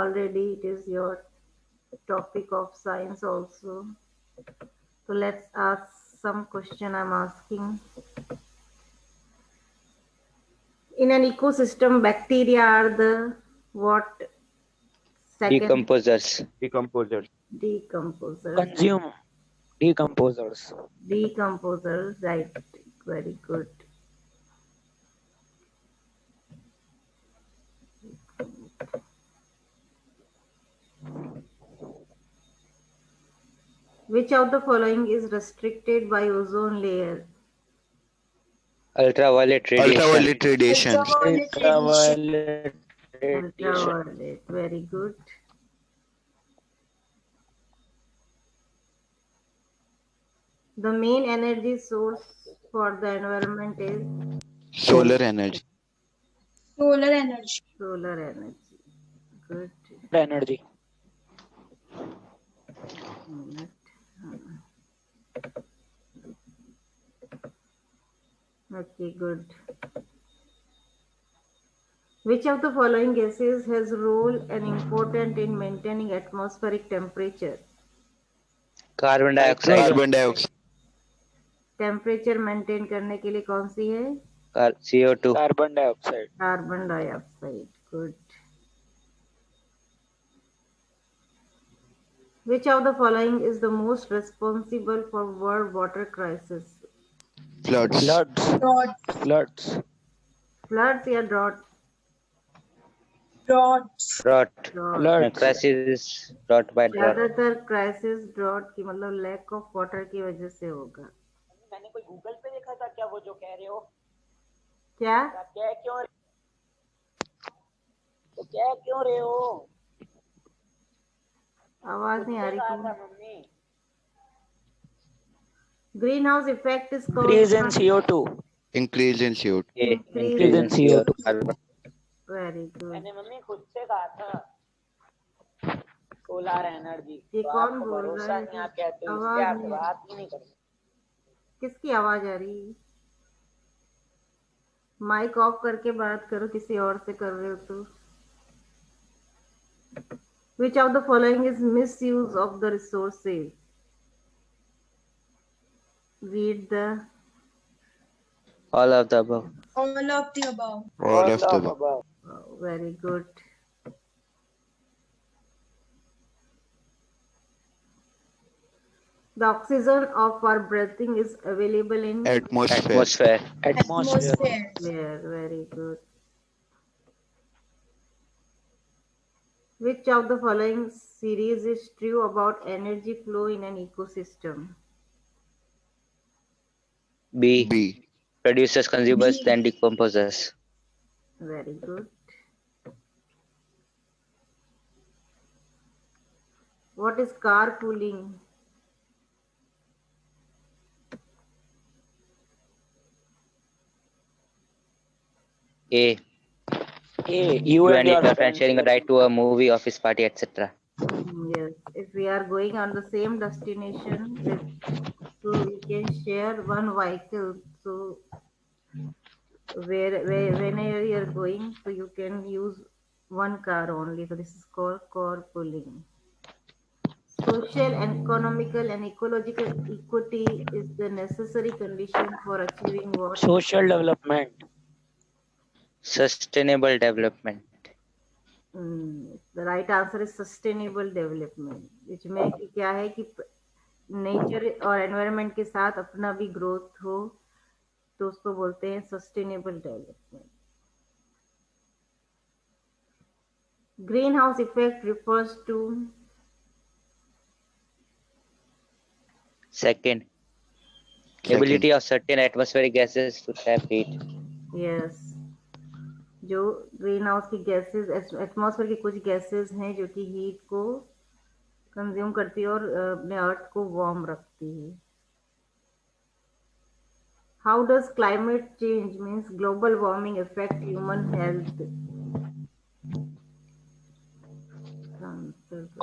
already. It is your topic of science also. So let's ask some question I'm asking. In an ecosystem, bacteria are the what? Second Decomposers. Decomposers. decomposers. Consume decomposers. Decomposers, right. Very good. Which of the following is restricted by ozone layer? Ultraviolet radiation. Ultraviolet radiation. Ultraviolet radiation. Ultraviolet. Very good. The main energy source for the environment is Solar energy. Solar energy. solar energy. Good. Energy. Minute. Okay, good. Which of the following gases has role and important in maintaining atmospheric temperature? Carbon dioxide. Carbon dioxide. Temperature maintain करने के लिए कौन सी है? CO2. Carbon dioxide. Carbon dioxide. Good. Which of the following is the most responsible for world water crisis? Floods. Floods. Drought. Floods. Floods या drought? Droughts. Drought. Floods. Crisis brought by drought. ज्यादातर crisis drought की मतलब lack of water की वजह से होगा. मैंने कोई गूगल पे देखा था क्या वो जो कह रहे हो? क्या? क्या क्यों तो क्या क्यों रहे हो? आवाज नहीं आ रही. Mummy. Green house effect is Increase in CO2. Increase in CO2. Increase in CO2. Very good. मैंने मम्मी खुद से कहा था सोलर एनर्जी. ये कौन बोल रहा भरोसा है? नहीं आप कहते हो इस आवाज पे आप नहीं- बात ही नहीं करते. किसकी आवाज आ रही है? माइक ऑफ करके बात करो, किसी और से कर रहे हो तो. Which of the following is misuse of the resources? Read the All of the above. All of the above. All of the above. very good. The oxygen of our breathing is available in Atmosphere. Atmosphere. air. Very good. Which of the following series is true about energy flow in an ecosystem? B. B. Producers, consumers, B. then decomposers. Very good. What is carpooling? A. You You and and your your friend sharing a ride to a movie, office party, etc. Yes, if we are going on the same destination, so we can share one vehicle. So whenever you are going, so you can use one car only. So this is called carpooling. Social, economical, and ecological equity is the necessary condition for achieving what? social development. Sustainable development. The right answer is sustainable development, which में कि क्या है कि nature और environment के साथ अपना भी ग्रोथ हो, तो उसको बोलते हैं sustainable development. Green house effect refers to Second, ability of certain atmospheric gases to trap heat. yes, जो ग्रीन हाउस की गैसेस, एटमॉस्फेयर की कुछ गैसेस हैं जो कि हीट को कंज्यूम करती है और अपने अर्थ को वार्म रखती है. How does climate change means global warming affect human health?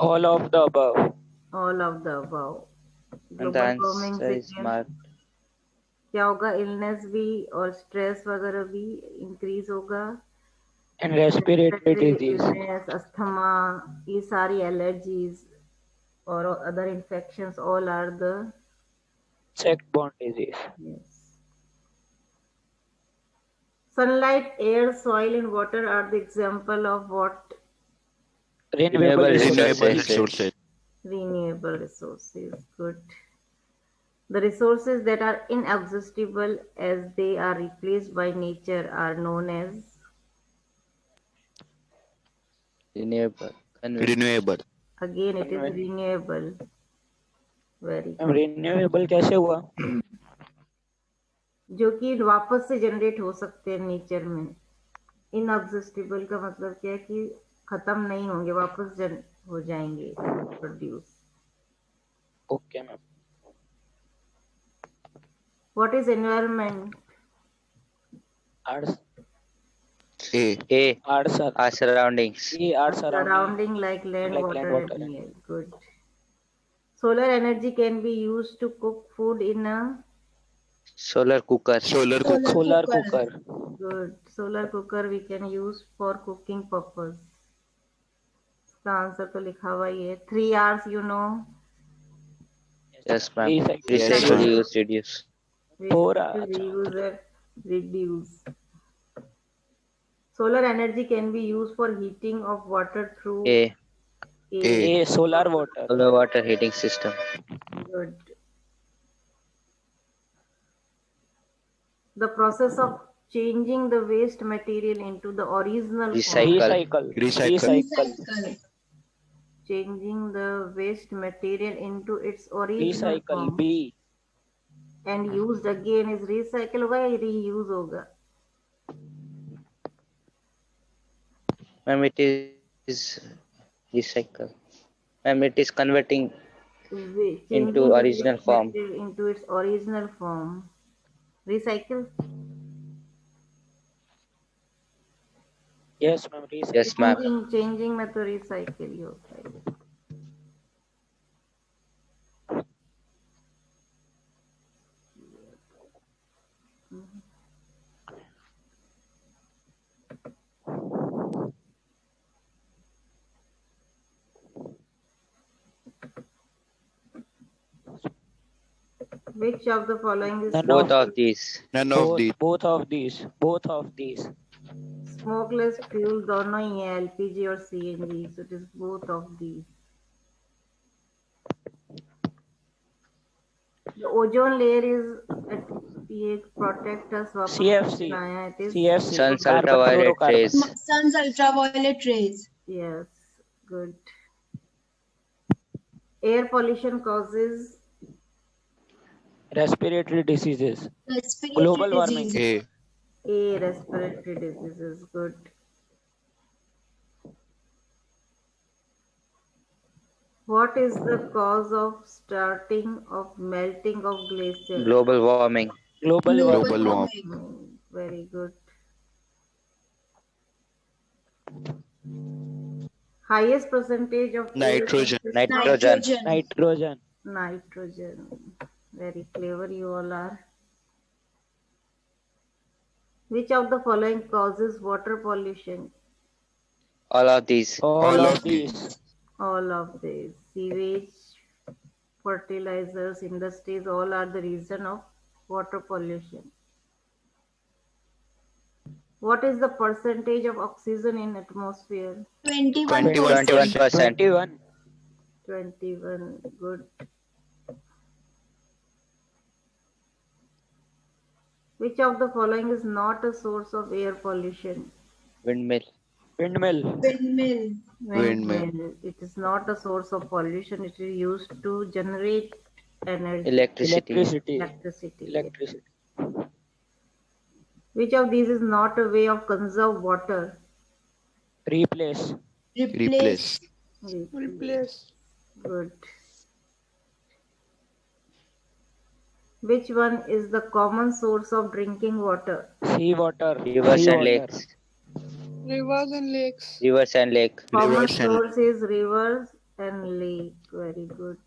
All of the above. All of the above. And the global warming answer से is marked. क्या होगा? इलनेस भी और स्ट्रेस वगैरह भी इंक्रीज होगा. And respiratory disease. illness, asthma, ये सारी allergies or other infections, all are the Check-borne disease. yes. Sunlight, air, soil, and water are the example of what Renewable Renewable resources. resources. renewable resources. Good. The resources that are inexhaustible as they are replaced by nature are known as Renewable. Convert. Renewable. again it is renewable. Very ma'am good. Renewable कैसे हुआ? जो कि वापस से generate हो सकते हैं nature में. इनएग्जिस्टिबल का मतलब क्या है कि खत्म नहीं होंगे, वापस हो जाएंगे produce. Okay ma'am. What is environment? Arts A. Arts Our surroundings. Arts Surrounding like land, Like water, land, water, and air. Good. Solar energy can be used to cook food in a Solar cooker. Solar cooker. Solar cooker. good. Solar cooker we can use for cooking purpose. इसका answer तो लिखा हुआ ही है. 3 hours, you know. Yes, ma'am. Recycle. Yes, Recycle, ma'am. reuse, reduce. Four Recycle, hours. reuse, and reduce. Solar energy can be used for heating of water through A. A solar water. Solar water heating system. Good. The process of changing the waste material into the original Recycle. form. Recycle. Changing the waste material into its original Recycle. form B. and used again is recycle. Why reuse होगा? Ma'am, it is recycle. Ma'am, it is converting Changing into the original waste form. material into its original form. Recycle. Yes ma'am. Recycle. Yes, ma'am. Changing में तो recycle ही होता है. Which of the following is None Both of these. None of these. Both of these. Both of these. smokeless fuel? दोनों ही है, LPG और CNG. So it is both of these. The ozone layer is ये protect us. वापस CFC. बनाया. It is CFC. Sun's Carbon ultraviolet fluorocarbon. rays. Sun's ultraviolet rays. yes. Good. Air pollution causes Respiratory diseases. Respiratory Global warming. disease. A. respiratory diseases. Good. What is the cause of starting of melting of glaciers? Global warming. Global Global warming. warming. Very good. Highest percentage of air Nitrogen. Nitrogen. Nitrogen. Nitrogen. Very clever you all are. Which of the following causes water pollution? All of these. All All of of these. All of these. Sewage, fertilizers, industries, all are the reason of water pollution. What is the percentage of oxygen in atmosphere? 21%. 21%. 21. 21. Good. Which of the following is not a source of air pollution? Windmill. Windmill. Windmill. Windmill. It is not a source of pollution. It is used to generate energy. Electricity. Electricity. Which of these is not a way of conserve water? Replace. Replace. Replace. Good. Which one is the common source of drinking water? Seawater. Rivers and Seawater. lakes. Rivers and lakes. Rivers and lake. Common Rivers and- source is rivers and lake. Very good.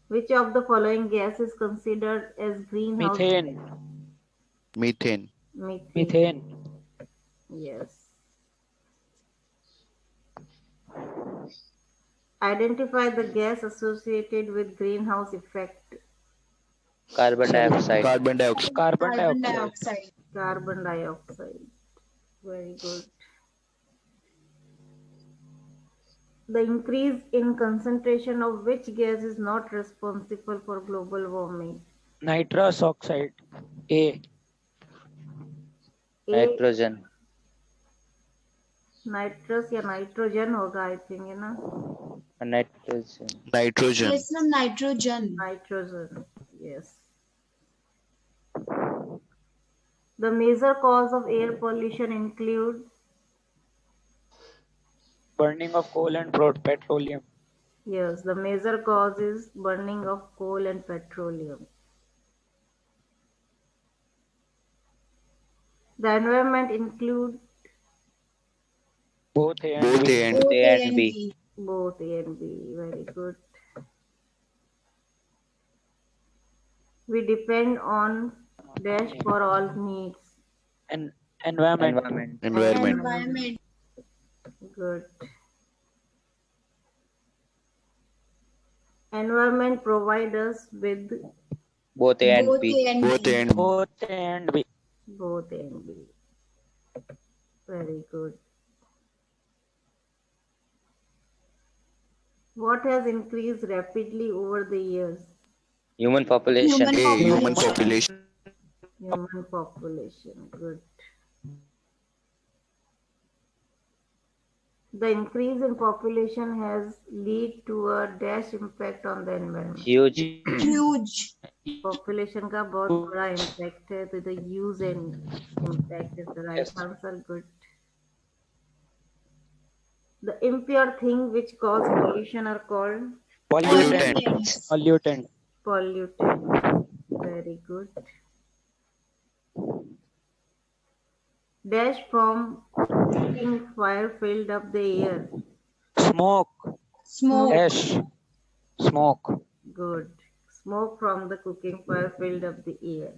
Which of the following gas is considered as greenhouse Methane. gas? Methane. Methane. Yes. Identify the gas associated with greenhouse effect. Carbon dioxide. Carbon dioxide. Carbon Carbon dioxide. dioxide. Carbon dioxide. Very good. The increase in concentration of which gas is not responsible for global warming? Nitrous oxide. A. A Nitrogen. Nitrous या nitrogen होगा I think है ना Nitrogen. Nitrogen. Yes, ma'am, nitrogen. Nitrogen yes. The major cause of air pollution include Burning of coal and petroleum. yes, the major cause is burning of coal and petroleum. The environment include Both A and Both B. A and Both A A and and B. B. both A and B. Very good. We depend on dash for all needs. And environment. Environment. environment. Environment. Good. Environment provide us with Both A and Both B. A and Both B. A and Both A and B. both A and B. Very good. What has increased rapidly over the years? Human population. Human A. Human population. population. Human population. Good. The increase in population has lead to a dash impact on the environment. Huge. Huge. Population का बहुत बड़ा impact है, तो the use and impact is the right Yes. answer. Good. The impure thing which cause pollution are called Pollutant. Pollutants. Pollutant. pollutant. Very good. Dash from cooking fire filled up the air. Smoke. Smoke. Ash. Smoke. Good. Smoke from the cooking fire filled up the air.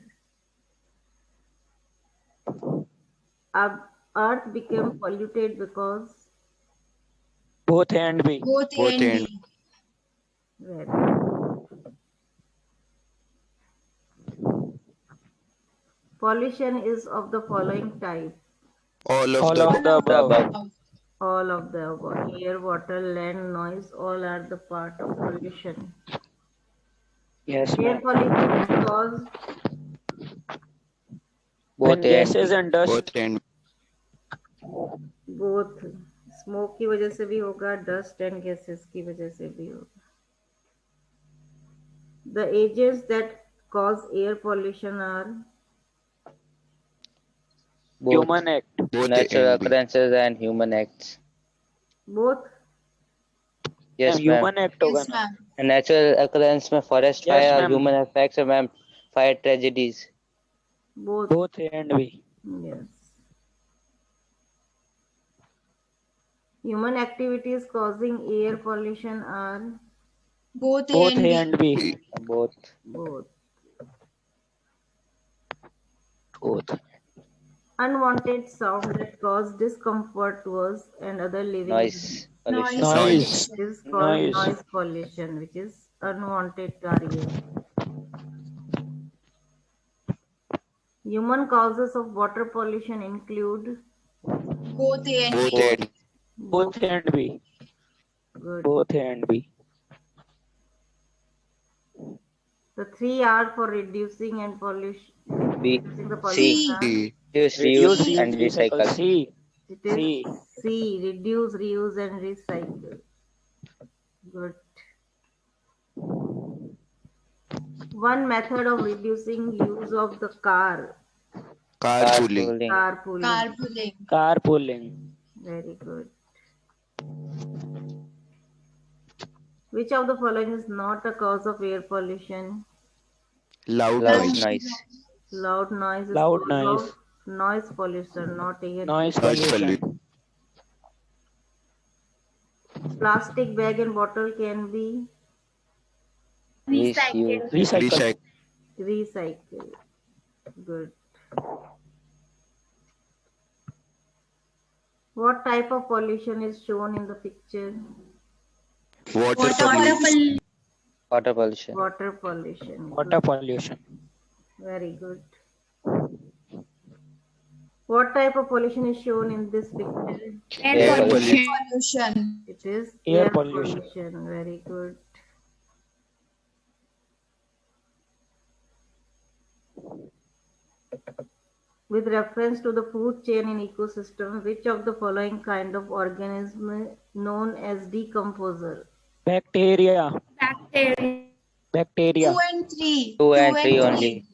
Earth became polluted because Both A and B. Both A Both and A and B. very good. Pollution is of the following type. all of All the of the above. above. All of the above. Air, water, land, noise, all are the part of pollution. Yes, Air ma'am. pollution is caused When Both A and gases B. and dust. both A and both smoke की वजह से भी होगा, dust and gases की वजह से भी होगा. The agents that cause air pollution are Both Human act. both A natural and B. occurrences and human acts. both. Yes, Ma'am, ma'am. human act होगा Yes, ना. ma'am. Natural occurrence में forest Yes, fire, ma'am. human effects और ma'am fire tragedies. Both. Both A and B. Yes. Human activities causing air pollution are Both A Both and A B. and B. Both both. Both. Unwanted sound that cause discomfort to us and other living noise pollution. Noise. Noise. beings is called Noise. noise pollution, which is unwanted carrier. Human causes of water pollution include Both A and Both B. A and Both A and B. good. Both A and B. The 3 R for reducing and pollution. B. Reducing the C. pollution. are- B. Reduce, Reduce, reuse, and recycle. C. It is C. C. Reduce, reuse, and recycle. Good. One method of reducing use of the car. Carpooling. Carpooling. Carpooling. Carpooling. Carpooling. Very good. Which of the following is not a cause of air pollution? Loud Loud noise. noise. Loud noise is Loud cause noise. of noise pollution, not air Noise Noise pollution. pollution. pollution. Plastic bag and bottle can be Reuse. Recycle. Recycle. recycled. Good. What type of pollution is shown in the picture? Water Water pollution. pollution. Water pollution. Water pollution. Water Good. pollution. Very good. What type of pollution is shown in this picture? Air pollution. Pollution. It is Air pollution. pollution. Very good. With reference to the food chain in ecosystem, which of the following kind of organism known as decomposer? Bacteria. Bacteria. 2 and 3. 2 and 3 only.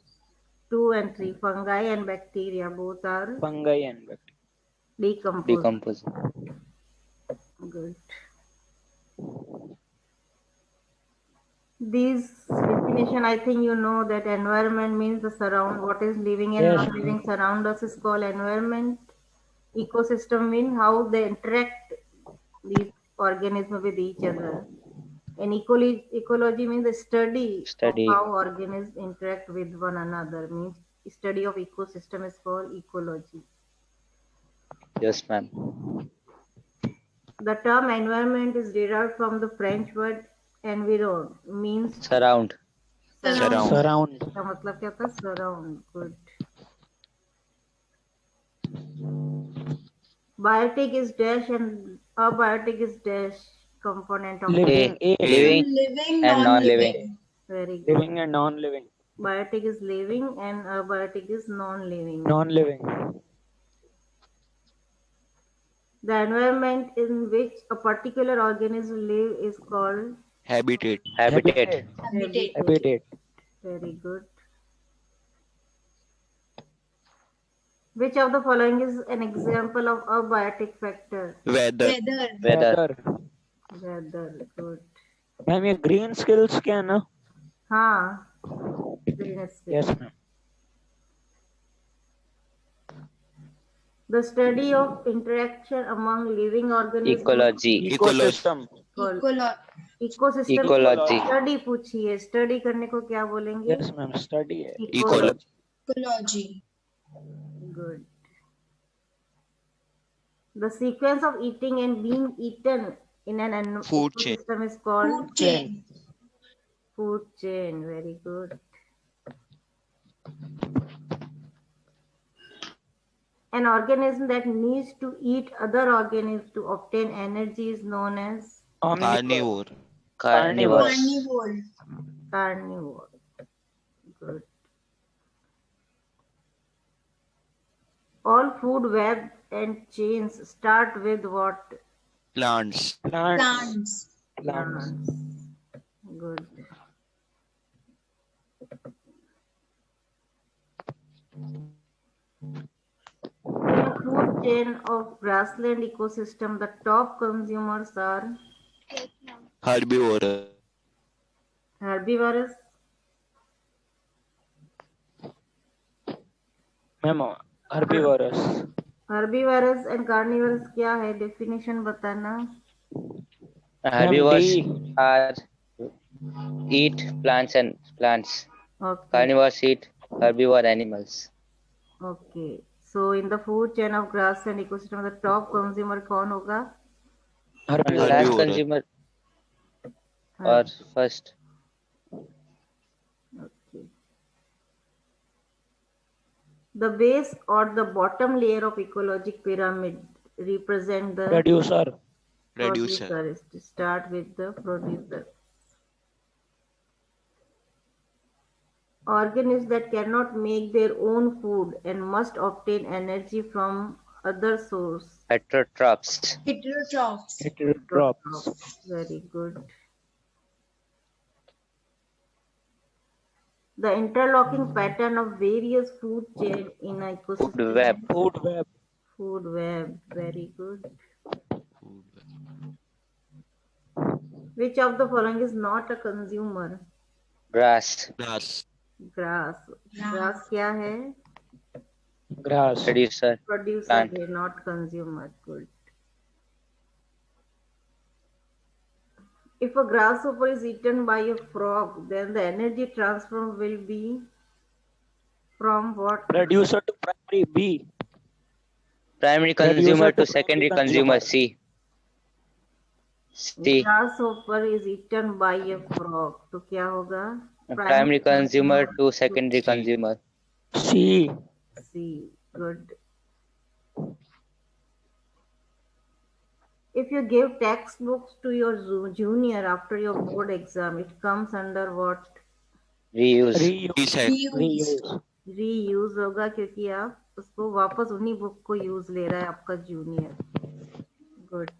2 and 3, fungi and bacteria, both are Fungi and bacteria. decomposers. Decompose. Good. These definition, I think you know that environment means the surround, what is living and Yes. non-living surround us is called environment. Ecosystem means how they interact, these organisms with each other. And ecology means the study Study. of how organisms interact with one another. Means study of ecosystem is called ecology. Yes, ma'am. The term environment is derived from the French word environ, means Surround. Surround. Surround. का मतलब क्या था? Surround. Good. Biotic is dash and abiotic is dash component of Living. A. A. Living. Living, and non-living. Very good. Living and non-living. Biotic is living and abiotic is non-living. Non-living. The environment in which a particular organism live is called Habitat. Habitat. Habitat. Habitat. Very good. Which of the following is an example of abiotic factor? Weather. Weather. Weather. Weather. Good. Ma'am ये green skills क्या है ना? हाँ. Green scale. Yes ma'am. The study of interaction among living organisms. Ecology. Ecosystem. Ecolo- Ecosystem Ecology. Study पूछिए. Study करने को क्या बोलेंगे? Yes ma'am. Study है. Ecology. Ecology. Good. The sequence of eating and being eaten in an Food chain. ecosystem is called Food chain. food chain. Very good. An organism that needs to eat other organisms to obtain energy is known as Carnivore. Carnivore. Carnivore. carnivore. Good. All food web and chains start with what? Plants. Plants. Plants. Plants. Good. In a food chain of grassland ecosystem, the top consumers are Herbivore. herbivorous, ma'am herbivorous. herbivorous and carnivorous क्या है? Definition बताना. Herbivores bee. are eat plants and plants. Okay. Carnivores eat herbivore animals. Okay. So in the food chain of grassland ecosystem, the top consumer कौन होगा? And Herbivore. last Herbivore. consumer or first. Okay. The base or the bottom layer of ecologic pyramid represent the Producer. Producer. producer. Is to start with the producer. Organisms that cannot make their own food and must obtain energy from other source. Heterotrophs. Heterotrophs. Heterotrophs. Very good. The interlocking pattern of various food chain in a ecosystem. Food web. Food web. Food web. Very good. Which of the following is not a consumer? Grass. Grass. Grass. Grass क्या है? Grass. Producer. Producer Plant. है, not consumer. Good. If a grasshopper is eaten by a frog, then the energy transfer will be from what? Producer to primary. Bee. Primary Producer consumer to to secondary consumer. C. C. Grasshopper is eaten by a frog. तो क्या होगा? Primary consumer to to secondary C. consumer. C. C. Good. If you give textbooks to your junior after your board exam, it comes under what? Reuse. Reuse. Recycle. Reuse. Reuse. Reuse होगा क्योंकि आप उसको वापस उन्हीं book को use ले रहा है आपका junior. Good.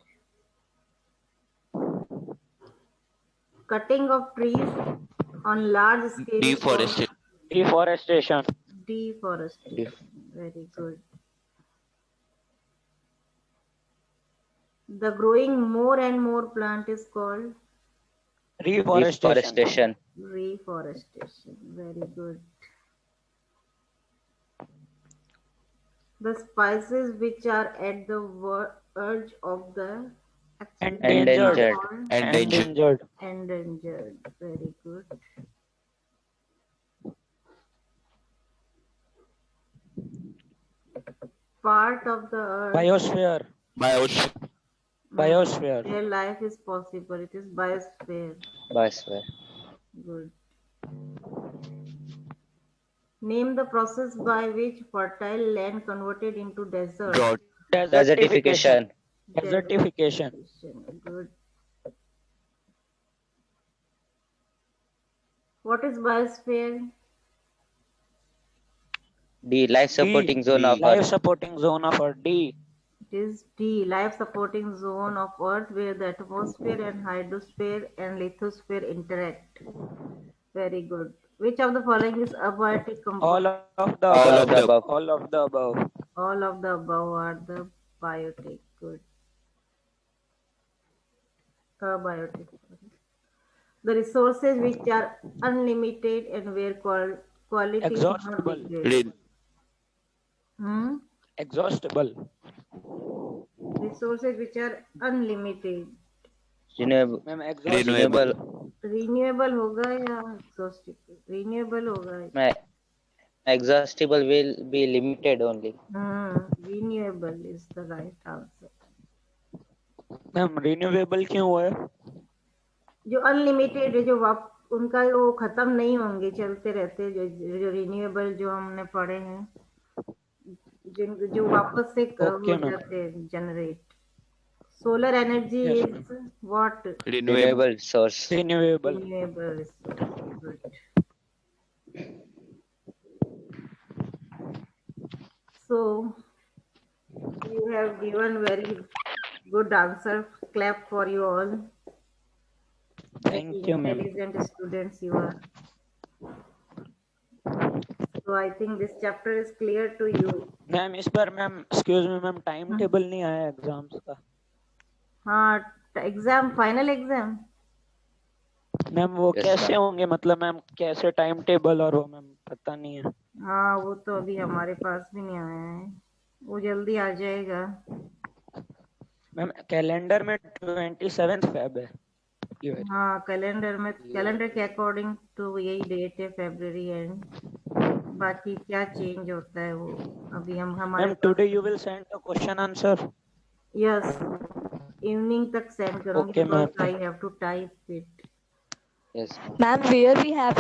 Cutting of trees on large scale. Deforestation. Deforestation. Deforestation. Very good. The growing more and more plant is called Reforestation. reforestation. Very good. The spices which are at the verge of the Endangered. Endangered. endangered. Very good. Part of the earth Biosphere. Biosphere. Biosphere. where life is possible. It is biosphere. Biosphere. Good. Name the process by which fertile land converted into desert. Drought. Desertification. Desertification. Good. What is biosphere? D. Life supporting zone of Life Earth. supporting zone of Earth. D. It is D, life supporting zone of Earth where the atmosphere and hydrosphere and lithosphere interact. Very good. Which of the following is abiotic All compound? of the All above. of the above. All of the above. All of the above are the biotic. Good. Abiotic. The resources which are unlimited and where quality is not Exhaustible. degraded. Hmm? Exhaustible. Resources which are unlimited. Renewable. Ma'am, exhaustible. Renewable. Renewable होगा या exhaustible? Renewable होगा. Exhaustible will be limited only. Renewable is the right answer. Ma'am renewable क्यों हुआ है? जो unlimited है, जो उनका वो खत्म नहीं होंगे, चलते रहते, जो रिन्यूएबल जो हमने पढ़े हैं, जो वापस से हो जाते हैं generate. Solar energy is what? Renewable source. Renewable. Renewable resource. Good. So you have given very good answer. Clap for you all. Thank you, ma'am. Intelligent students you are. So I think this chapter is clear to you. Ma'am इस बार ma'am excuse me ma'am time table नहीं आया exams का. हाँ, exam, final exam. Ma'am वो Yes, कैसे ma'am. होंगे, मतलब मैम कैसे टाइम टेबल और वो मैम पता नहीं है. हाँ, वो तो अभी हमारे पास भी नहीं आया है, वो जल्दी आ जाएगा. मैम कैलेंडर में 27 फेब है. हाँ, कैलेंडर के अकॉर्डिंग तो यही डेट है, February एंड. बाकी क्या चेंज होता है वो अभी हम हमारे. Ma'am today you will send the question answer. Yes, evening तक सेंड करूंगी. Okay, ma'am. I have to type it. Yes. Ma'am, where we have